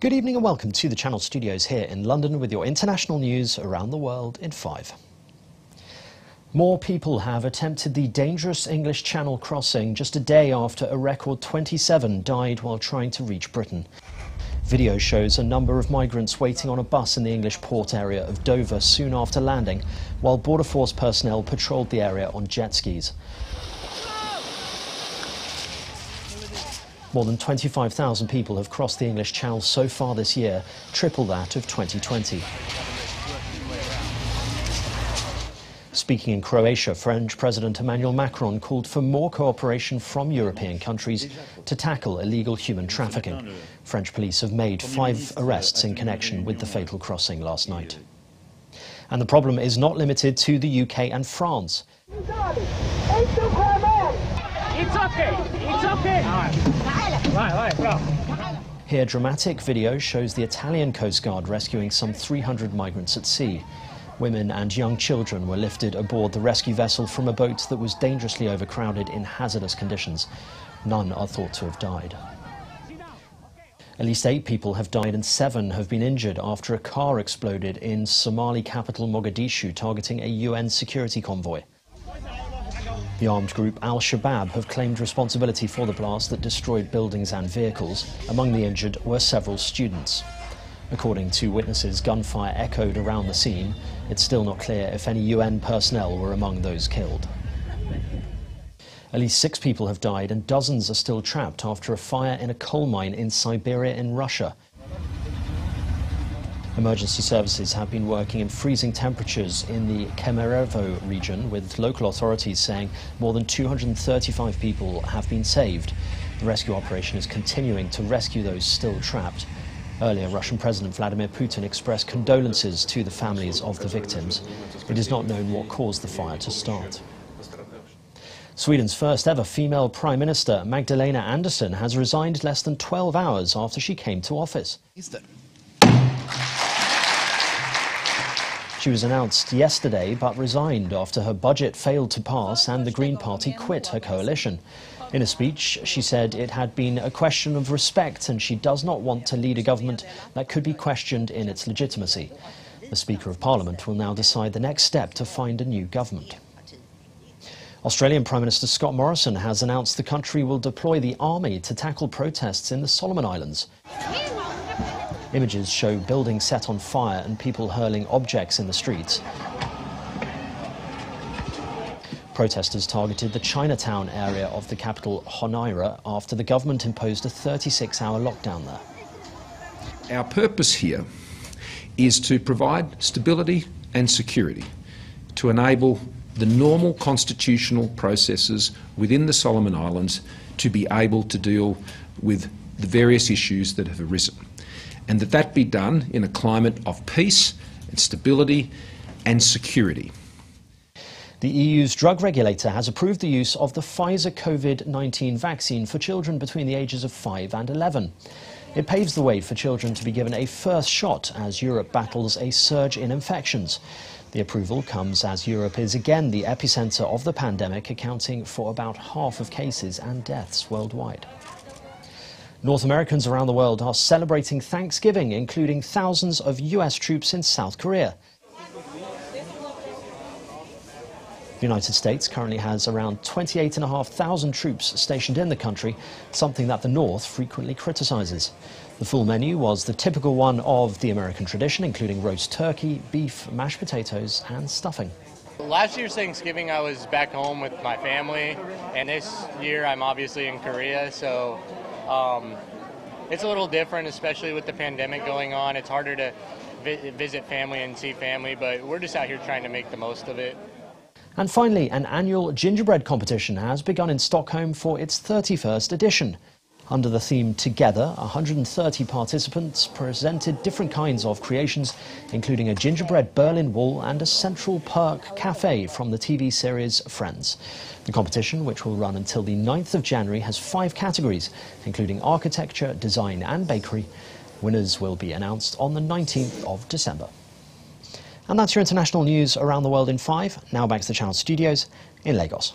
Good evening and welcome to the Channel Studios here in London with your international news around the world in 5. More people have attempted the dangerous English Channel crossing just a day after a record 27 died while trying to reach Britain. Video shows a number of migrants waiting on a bus in the English port area of Dover soon after landing, while Border Force personnel patrolled the area on jet skis. More than 25,000 people have crossed the English Channel so far this year, triple that of 2020. Speaking in Croatia, French President Emmanuel Macron called for more cooperation from European countries to tackle illegal human trafficking. French police have made 5 arrests in connection with the fatal crossing last night. And the problem is not limited to the UK and France. It's okay. It's okay. Here, dramatic video shows the Italian Coastguard rescuing some 300 migrants at sea. Women and young children were lifted aboard the rescue vessel from a boat that was dangerously overcrowded in hazardous conditions. None are thought to have died. At least 8 people have died and 7 have been injured after a car exploded in Somali capital Mogadishu, targeting a UN security convoy. The armed group Al-Shabaab have claimed responsibility for the blast that destroyed buildings and vehicles. Among the injured were several students. According to witnesses, gunfire echoed around the scene. It's still not clear if any UN personnel were among those killed. At least 6 people have died and dozens are still trapped after a fire in a coal mine in Siberia in Russia. Emergency services have been working in freezing temperatures in the Kemerovo region, with local authorities saying more than 235 people have been saved. The rescue operation is continuing to rescue those still trapped. Earlier, Russian President Vladimir Putin expressed condolences to the families of the victims. It is not known what caused the fire to start. Sweden's first ever female Prime Minister, Magdalena Andersson, has resigned less than 12 hours after she came to office. She was announced yesterday but resigned after her budget failed to pass and the Green Party quit her coalition. In a speech, she said it had been a question of respect and she does not want to lead a government that could be questioned in its legitimacy. The Speaker of Parliament will now decide the next step to find a new government. Australian Prime Minister Scott Morrison has announced the country will deploy the army to tackle protests in the Solomon Islands. Images show buildings set on fire and people hurling objects in the streets. Protesters targeted the Chinatown area of the capital Honiara after the government imposed a 36-hour lockdown there. Our purpose here is to provide stability and security to enable the normal constitutional processes within the Solomon Islands to be able to deal with the various issues that have arisen, and that be done in a climate of peace and stability and security. The EU's drug regulator has approved the use of the Pfizer COVID-19 vaccine for children between the ages of 5 and 11. It paves the way for children to be given a first shot as Europe battles a surge in infections. The approval comes as Europe is again the epicenter of the pandemic, accounting for about half of cases and deaths worldwide. North Americans around the world are celebrating Thanksgiving, including thousands of US troops in South Korea. The United States currently has around 28,500 troops stationed in the country, something that the North frequently criticizes. The full menu was the typical one of the American tradition, including roast turkey, beef, mashed potatoes, and stuffing. Last year's Thanksgiving I was back home with my family, and this year I'm obviously in Korea, so it's a little different, especially with the pandemic going on. It's harder to visit family and see family, but we're just out here trying to make the most of it. And finally, an annual gingerbread competition has begun in Stockholm for its 31st edition. Under the theme Together, 130 participants presented different kinds of creations, including a gingerbread Berlin Wall and a Central Park cafe from the TV series Friends. The competition, which will run until the 9th of January, has 5 categories, including architecture, design and bakery. Winners will be announced on the 19th of December. And that's your international news around the world in 5. Now back to the Channel Studios in Lagos.